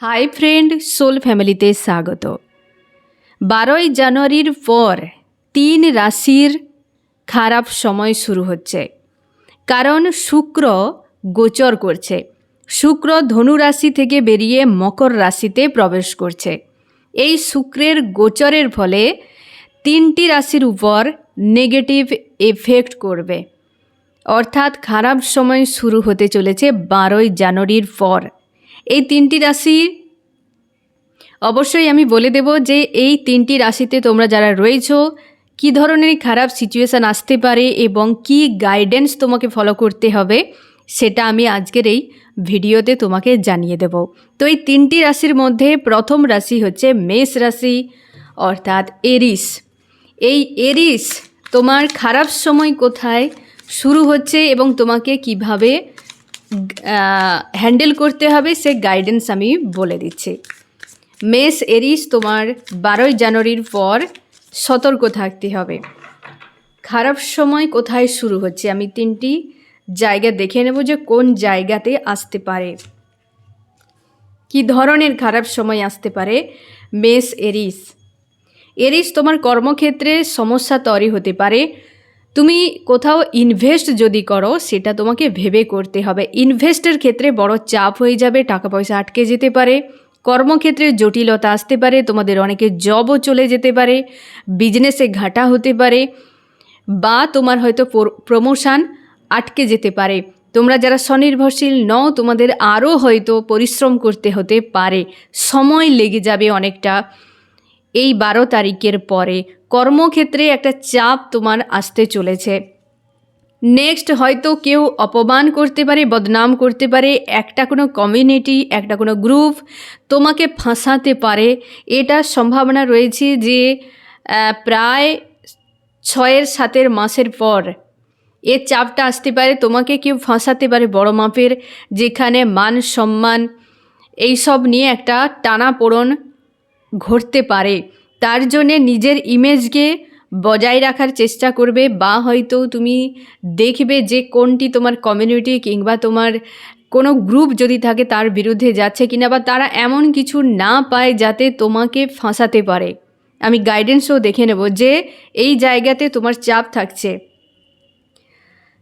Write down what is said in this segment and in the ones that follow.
Hi friend, soul ফ্যামিলিতে স্বাগত। 12ই জানুয়ারির পর 3 রাশির খারাপ সময় শুরু হচ্ছে, কারণ শুক্র গোচর করছে। শুক্র ধনু রাশি থেকে বেরিয়ে মকর রাশিতে প্রবেশ করছে। এই শুক্রের গোচরের ফলে 3টি রাশির উপর নেগেটিভ এফেক্ট করবে, অর্থাৎ খারাপ সময় শুরু হতে চলেছে 12ই জানুয়ারির পর। এই 3টি রাশি অবশ্যই আমি বলে দেব যে এই 3টি রাশিতে তোমরা যারা রয়েছো কী ধরনের খারাপ সিচুয়েশান আসতে পারে এবং কি গাইডেন্স তোমাকে ফলো করতে হবে সেটা আমি আজকের এই ভিডিওতে তোমাকে জানিয়ে দেব। তো এই 3টি রাশির মধ্যে প্রথম রাশি হচ্ছে মেষ রাশি, অর্থাৎ এরিস। এই এরিস তোমার খারাপ সময় কোথায় শুরু হচ্ছে এবং তোমাকে কিভাবে হ্যান্ডেল করতে হবে সে গাইডেন্স আমি বলে দিচ্ছি। মেষ এরিস, তোমার 12ই জানুয়ারির পর সতর্ক থাকতে হবে। খারাপ সময় কোথায় শুরু হচ্ছে আমি 3টি জায়গা দেখে নেব যে কোন জায়গাতে আসতে পারে, কি ধরনের খারাপ সময় আসতে পারে। মেষ এরিস, এরিস তোমার কর্মক্ষেত্রে সমস্যা তৈরি হতে পারে। তুমি কোথাও ইনভেস্ট যদি করো সেটা তোমাকে ভেবে করতে হবে। ইনভেস্টের ক্ষেত্রে বড় চাপ হয়ে যাবে, টাকা পয়সা আটকে যেতে পারে, কর্মক্ষেত্রে জটিলতা আসতে পারে, তোমাদের অনেকের জবও চলে যেতে পারে, বিজনেসে ঘাটা হতে পারে, বা তোমার হয়তো প্রমোশন আটকে যেতে পারে। তোমরা যারা স্বনির্ভরশীল নও তোমাদের আরও হয়তো পরিশ্রম করতে হতে পারে, সময় লেগে যাবে অনেকটা। এই 12 তারিখের পরে কর্মক্ষেত্রে একটা চাপ তোমার আসতে চলেছে। নেক্সট হয়তো কেউ অপমান করতে পারে, বদনাম করতে পারে, একটা কোনো কমিউনিটি, একটা কোনো গ্রুপ তোমাকে ফাঁসাতে পারে। এটা সম্ভাবনা রয়েছে যে প্রায় 6-7 মাসের পর এর চাপটা আসতে পারে। তোমাকে কেউ ফাঁসাতে পারে বড় মাপের, যেখানে মান সম্মান এইসব নিয়ে একটা টানাপোড়েন ঘটতে পারে। তার জন্যে নিজের ইমেজকে বজায় রাখার চেষ্টা করবে, বা হয়তো তুমি দেখবে যে কোনটি তোমার কমিউনিটি কিংবা তোমার কোনো গ্রুপ যদি থাকে তার বিরুদ্ধে যাচ্ছে কিনা, বা তারা এমন কিছু না পায় যাতে তোমাকে ফাঁসাতে পারে। আমি গাইডেন্সও দেখে নেব যে এই জায়গাতে তোমার চাপ থাকছে।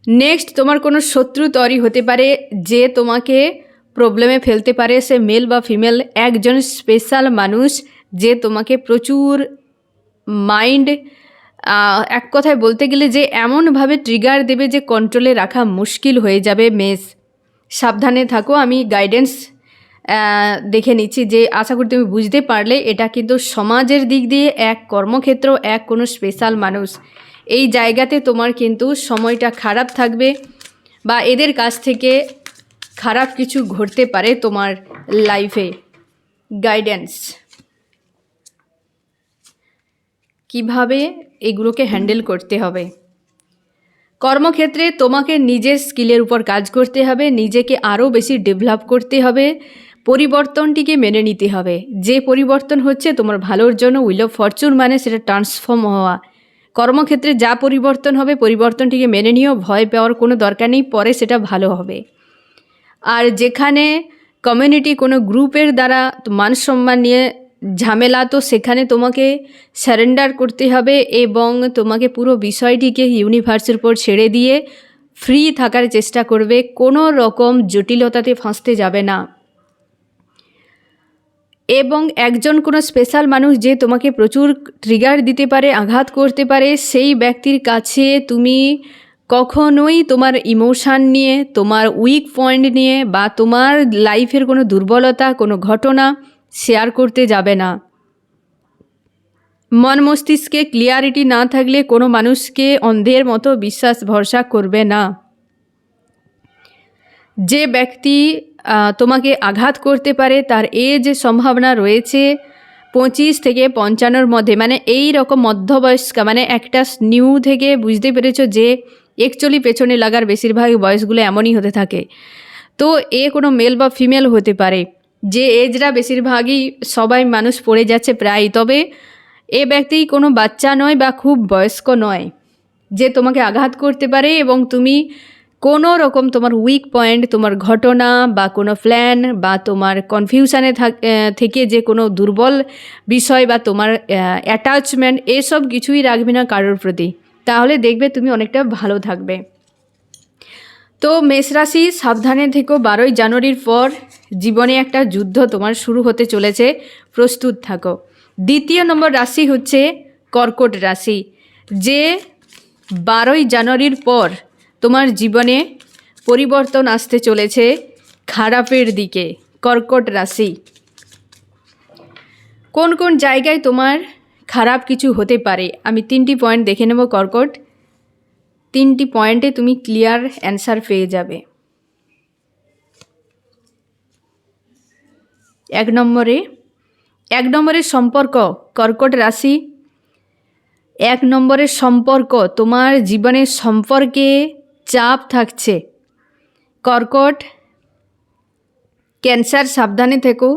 নেক্সট তোমার কোনো শত্রু তৈরি হতে পারে যে তোমাকে প্রবলেমে ফেলতে পারে, সে মেল বা ফিমেল, একজন স্পেশাল মানুষ যে তোমাকে প্রচুর মাইন্ড, এক কথায় বলতে গেলে যে এমনভাবে ট্রিগার দেবে যে কন্ট্রোলে রাখা মুশকিল হয়ে যাবে। মেষ, সাবধানে থাকো। আমি গাইডেন্স দেখে নিচ্ছি যে আশা করি তুমি বুঝতে পারলে। এটা কিন্তু সমাজের দিক দিয়ে এক কর্মক্ষেত্র, এক কোনো স্পেশাল মানুষ, এই জায়গাতে তোমার কিন্তু সময়টা খারাপ থাকবে, বা এদের কাছ থেকে খারাপ কিছু ঘটতে পারে তোমার লাইফে। গাইডেন্স কিভাবে এগুলোকে হ্যান্ডেল করতে হবে। কর্মক্ষেত্রে তোমাকে নিজের স্কিলের উপর কাজ করতে হবে, নিজেকে আরও বেশি ডেভেলপ করতে হবে, পরিবর্তনটিকে মেনে নিতে হবে। যে পরিবর্তন হচ্ছে তোমার ভালোর জন্য, উইল অফ ফরচুন মানে সেটা ট্রান্সফর্ম হওয়া। কর্মক্ষেত্রে যা পরিবর্তন হবে পরিবর্তনটিকে মেনে নিও, ভয় পাওয়ার কোনো দরকার নেই, পরে সেটা ভালো হবে। আর যেখানে কমিউনিটি কোনো গ্রুপের দ্বারা মান সম্মান নিয়ে ঝামেলা, তো সেখানে তোমাকে সারেন্ডার করতে হবে এবং তোমাকে পুরো বিষয়টিকে ইউনিভার্সের উপর ছেড়ে দিয়ে ফ্রি থাকার চেষ্টা করবে, কোনো রকম জটিলতাতে ফাঁসতে যাবে না। এবং একজন কোনো স্পেশাল মানুষ যে তোমাকে প্রচুর ট্রিগার দিতে পারে, আঘাত করতে পারে, সেই ব্যক্তির কাছে তুমি কখনোই তোমার ইমোশান নিয়ে, তোমার উইক পয়েন্ট নিয়ে, বা তোমার লাইফের কোনো দুর্বলতা, কোনো ঘটনা শেয়ার করতে যাবে না। মন মস্তিষ্কে ক্লিয়ারিটি না থাকলে কোনো মানুষকে অন্ধের মতো বিশ্বাস ভরসা করবে না। যে ব্যক্তি তোমাকে আঘাত করতে পারে তার এজ সম্ভাবনা রয়েছে 25 থেকে 55-র মধ্যে, মানে এই রকম মধ্যবয়স্কা, মানে একটা নিউ থেকে বুঝতে পেরেছো যে অ্যাকচুয়ালি পেছনে লাগার বেশিরভাগ বয়সগুলো এমনই হতে থাকে। তো এ কোনো মেল বা ফিমেল হতে পারে, যে এজরা বেশিরভাগই সবাই মানুষ পড়ে যাচ্ছে প্রায়। তবে এ ব্যক্তি কোনো বাচ্চা নয় বা খুব বয়স্ক নয়, যে তোমাকে আঘাত করতে পারে এবং তুমি কোনো রকম তোমার উইক পয়েন্ট, তোমার ঘটনা বা কোনো প্ল্যান বা তোমার কনফিউশনে থেকে যে কোনো দুর্বল বিষয় বা তোমার অ্যাটাচমেন্ট এসব কিছুই রাখবে না কারোর প্রতি, তাহলে দেখবে তুমি অনেকটা ভালো থাকবে। তো মেষ রাশি সাবধানে থেকো, 12ই জানুয়ারির পর জীবনে একটা যুদ্ধ তোমার শুরু হতে চলেছে, প্রস্তুত থাকো। দ্বিতীয় নম্বর রাশি হচ্ছে কর্কট রাশি, যে 12ই জানুয়ারির পর তোমার জীবনে পরিবর্তন আসতে চলেছে খারাপের দিকে। কর্কট রাশি, কোন কোন জায়গায় তোমার খারাপ কিছু হতে পারে আমি 3টি পয়েন্ট দেখে নেব কর্কট। 3টি পয়েন্টে তুমি ক্লিয়ার অ্যান্সার পেয়ে যাবে। 1 নম্বরে সম্পর্ক। কর্কট রাশি, 1 নম্বরের সম্পর্ক, তোমার জীবনের সম্পর্কে চাপ থাকছে। কর্কট ক্যান্সার সাবধানে থেকো,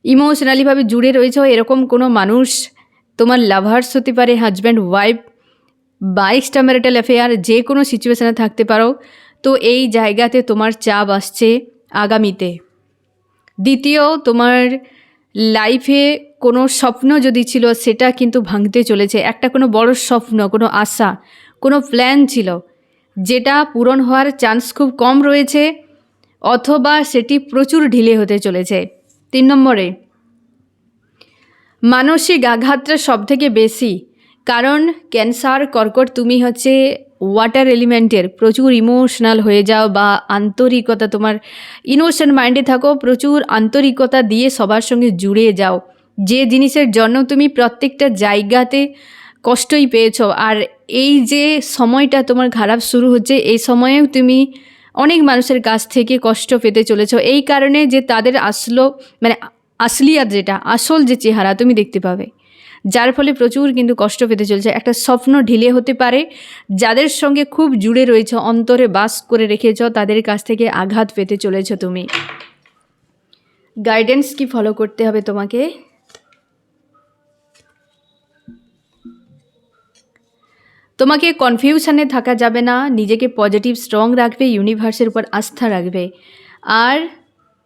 ইমোশনালিভাবে জুড়ে রয়েছে এরকম কোনো মানুষ তোমার লাভার্স হতে পারে, হাজব্যান্ড ওয়াইফ বা এক্সট্রা ম্যারিটাল অ্যাফেয়ার, যে কোনো সিচুয়েশানে থাকতে পারো। তো এই জায়গাতে তোমার চাপ আসছে আগামীতে। দ্বিতীয়, তোমার লাইফে কোনো স্বপ্ন যদি ছিল সেটা কিন্তু ভাঙতে চলেছে। একটা কোনো বড় স্বপ্ন, কোনো আশা, কোনো প্ল্যান ছিল যেটা পূরণ হওয়ার চান্স খুব কম রয়েছে, অথবা সেটি প্রচুর ঢিলে হতে চলেছে। 3 নম্বরে মানসিক আঘাতটা সবথেকে বেশি, কারণ ক্যান্সার কর্কট তুমি হচ্ছে ওয়াটার এলিমেন্টের, প্রচুর ইমোশনাল হয়ে যাও বা আন্তরিকতা, তোমার ইনোসেন্ট মাইন্ডে থাকো, প্রচুর আন্তরিকতা দিয়ে সবার সঙ্গে জুড়ে যাও, যে জিনিসের জন্য তুমি প্রত্যেকটা জায়গাতে কষ্টই পেয়েছো। আর এই যে সময়টা তোমার খারাপ শুরু হচ্ছে, এই সময়েও তুমি অনেক মানুষের কাছ থেকে কষ্ট পেতে চলেছো, এই কারণে যে তাদের আসলিয়াত, যেটা আসল যে চেহারা তুমি দেখতে পাবে, যার ফলে প্রচুর কিন্তু কষ্ট পেতে চলছে। একটা স্বপ্ন ঢিলে হতে পারে, যাদের সঙ্গে খুব জুড়ে রয়েছে, অন্তরে বাস করে রেখেছ, তাদের কাছ থেকে আঘাত পেতে চলেছ তুমি। গাইডেন্স কি ফলো করতে হবে তোমাকে? তোমাকে কনফিউশনে থাকা যাবে না, নিজেকে পজিটিভ স্ট্রং রাখবে, ইউনিভার্সের উপর আস্থা রাখবে। আর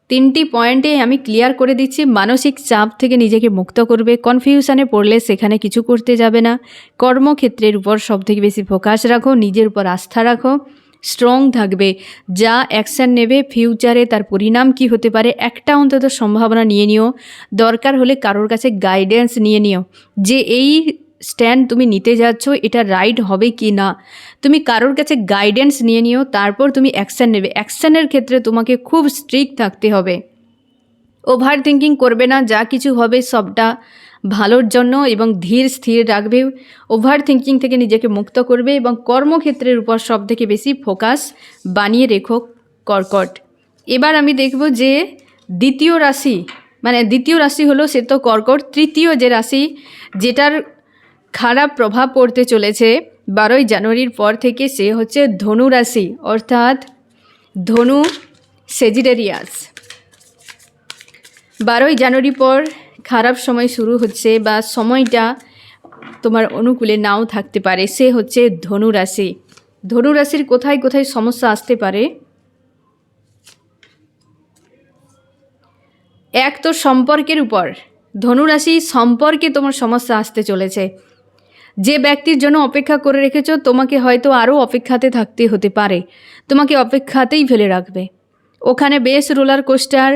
3টি পয়েন্টে আমি ক্লিয়ার করে দিচ্ছি, মানসিক চাপ থেকে নিজেকে মুক্ত করবে, কনফিউশনে পড়লে সেখানে কিছু করতে যাবে না, কর্মক্ষেত্রের উপর সবথেকে বেশি ফোকাস রাখো, নিজের উপর আস্থা রাখো, স্ট্রং থাকবে। যা অ্যাকশান নেবে ফিউচারে তার পরিণাম কি হতে পারে একটা অন্তত সম্ভাবনা নিয়ে নিও। দরকার হলে কারোর কাছে গাইডেন্স নিয়ে নিও যে এই স্ট্যান্ড তুমি নিতে যাচ্ছ এটা রাইট হবে কি না। তুমি কারোর কাছে গাইডেন্স নিয়ে নিও, তারপর তুমি অ্যাকশান নেবে। অ্যাকশানের ক্ষেত্রে তোমাকে খুব স্ট্রিক্ট থাকতে হবে, ওভার থিঙ্কিং করবে না, যা কিছু হবে সবটা ভালোর জন্য এবং ধীর স্থির রাখবে, ওভার থিঙ্কিং থেকে নিজেকে মুক্ত করবে এবং কর্মক্ষেত্রের উপর সব থেকে বেশি ফোকাস বানিয়ে রেখো কর্কট। এবার আমি দেখব যে দ্বিতীয় রাশি হলো সে তো কর্কট, তৃতীয় যে রাশি যেটার খারাপ প্রভাব পড়তে চলেছে 12ই জানুয়ারির পর থেকে, সে হচ্ছে ধনু রাশি, অর্থাৎ ধনু সেজিটেরিয়াস। 12ই জানুয়ারি পর খারাপ সময় শুরু হচ্ছে বা সময়টা তোমার অনুকূলে নাও থাকতে পারে, সে হচ্ছে ধনু রাশি। ধনু রাশির কোথায় কোথায় সমস্যা আসতে পারে? এক তো সম্পর্কের উপর, ধনুরাশি সম্পর্কে তোমার সমস্যা আসতে চলেছে। যে ব্যক্তির জন্য অপেক্ষা করে রেখেছো তোমাকে হয়তো আরও অপেক্ষাতে থাকতে হতে পারে, তোমাকে অপেক্ষাতেই ফেলে রাখবে। ওখানে বেশ রোলার কোস্টার,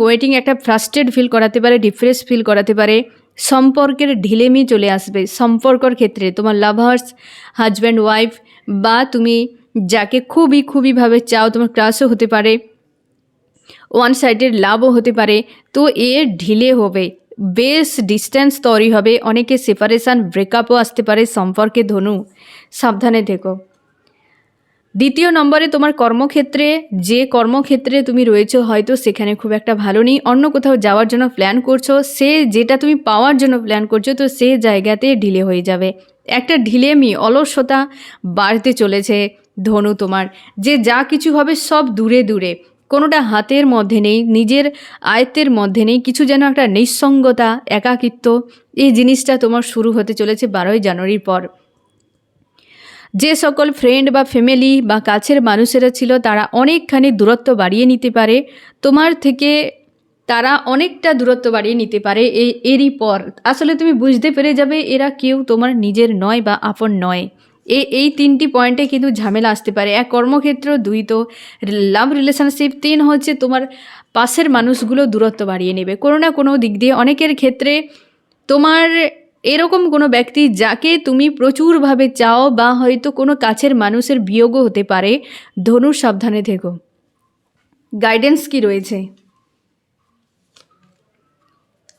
ওয়েটিং একটা ফ্রাস্ট্রেট ফিল করাতে পারে, ডিপ্রেস ফিল করাতে পারে। সম্পর্কের ঢিলেমি চলে আসবে সম্পর্কর ক্ষেত্রে, তোমার লাভার্স, হাজব্যান্ড ওয়াইফ বা তুমি যাকে খুবইভাবে চাও, তোমার ক্রাশও হতে পারে, ওয়ান সাইডের লাভও হতে পারে। তো এ ঢিলে হবে, বেশ ডিস্টেন্স তৈরি হবে, অনেকে সেপারেশান ব্রেকআপও আসতে পারে সম্পর্কে। ধনু সাবধানে থেকো। দ্বিতীয় নম্বরে তোমার কর্মক্ষেত্রে, যে কর্মক্ষেত্রে তুমি রয়েছো হয়তো সেখানে খুব একটা ভালো নেই, অন্য কোথাও যাওয়ার জন্য প্ল্যান করছো, সে যেটা তুমি পাওয়ার জন্য প্ল্যান করছো তো সে জায়গাতে ঢিলে হয়ে যাবে। একটা ঢিলেমি, অলসতা বাড়তে চলেছে ধনু তোমার, যে যা কিছু হবে সব দূরে, কোনোটা হাতের মধ্যে নেই, নিজের আয়ত্তের মধ্যে নেই, কিছু যেন একটা নিঃসঙ্গতা, একাকিত্ব, এই জিনিসটা তোমার শুরু হতে চলেছে 12ই জানুয়ারির পর। যে সকল ফ্রেন্ড বা ফ্যামিলি বা কাছের মানুষেরা ছিল তারা অনেকখানি দূরত্ব বাড়িয়ে নিতে পারে তোমার থেকে, তারা অনেকটা দূরত্ব বাড়িয়ে নিতে পারে এরই পর। আসলে তুমি বুঝতে পেরে যাবে এরা কেউ তোমার নিজের নয় বা আপন নয়। এই তিনটি পয়েন্টে কিন্তু ঝামেলা আসতে পারে। এক কর্মক্ষেত্র, দুই তো লাভ রিলেশনশিপ, তিন হচ্ছে তোমার পাশের মানুষগুলো দূরত্ব বাড়িয়ে নেবে কোনো না কোনো দিক দিয়ে। অনেকের ক্ষেত্রে তোমার এরকম কোনো ব্যক্তি যাকে তুমি প্রচুরভাবে চাও বা হয়তো কোনো কাছের মানুষের বিয়োগও হতে পারে। ধনু সাবধানে থেকো। গাইডেন্স কি রয়েছে,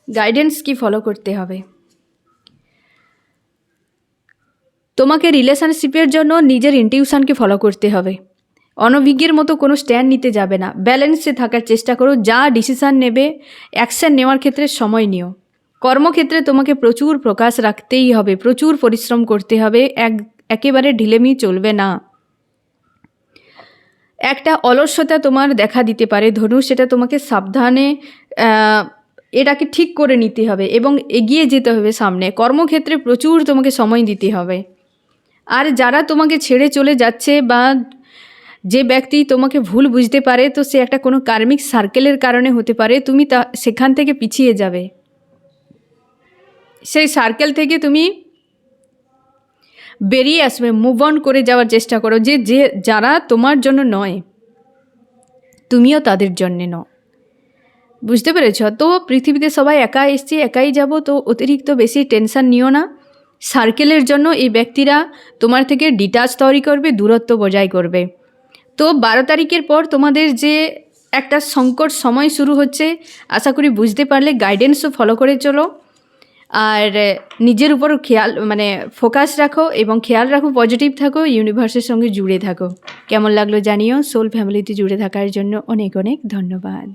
গাইডেন্স কি ফলো করতে হবে? তোমাকে রিলেশনশিপের জন্য নিজের ইনটিউশনকে ফলো করতে হবে। অনভিজ্ঞের মতো কোনো স্ট্যান্ড নিতে যাবে না, ব্যালেন্সে থাকার চেষ্টা করো। যা ডিসিশান নেবে, অ্যাকশান নেওয়ার ক্ষেত্রে সময় নিও। কর্মক্ষেত্রে তোমাকে প্রচুর প্রকাশ রাখতেই হবে, প্রচুর পরিশ্রম করতে হবে, একেবারে ঢিলেমি চলবে না। একটা অলস্যতা তোমার দেখা দিতে পারে ধনু, সেটা তোমাকে সাবধানে এটাকে ঠিক করে নিতে হবে এবং এগিয়ে যেতে হবে সামনে। কর্মক্ষেত্রে প্রচুর তোমাকে সময় দিতে হবে। আর যারা তোমাকে ছেড়ে চলে যাচ্ছে বা যে ব্যক্তি তোমাকে ভুল বুঝতে পারে, তো সে একটা কোনো কার্মিক সার্কেলের কারণে হতে পারে। তুমি সেখান থেকে পিছিয়ে যাবে, সেই সার্কেল থেকে তুমি বেরিয়ে আসবে, মুভ অন করে যাওয়ার চেষ্টা করো। যে যারা তোমার জন্য নয়, তুমিও তাদের জন্যে নও। বুঝতে পেরেছ? তো পৃথিবীতে সবাই একা এসছে, একাই যাব, তো অতিরিক্ত বেশি টেনশন নিও না। সার্কেলের জন্য এই ব্যক্তিরা তোমার থেকে ডিটাচ তৈরি করবে, দূরত্ব বজায় করবে। তো 12 তারিখের পর তোমাদের যে একটা সংকট সময় শুরু হচ্ছে, আশা করি বুঝতে পারলে। গাইডেন্সও ফলো করে চলো আর নিজের উপর ফোকাস রাখো এবং খেয়াল রাখো, পজিটিভ থাকো, ইউনিভার্সের সঙ্গে জুড়ে থাকো। কেমন লাগলো জানিও। সোল ফ্যামিলিতে জুড়ে থাকার জন্য অনেক অনেক ধন্যবাদ।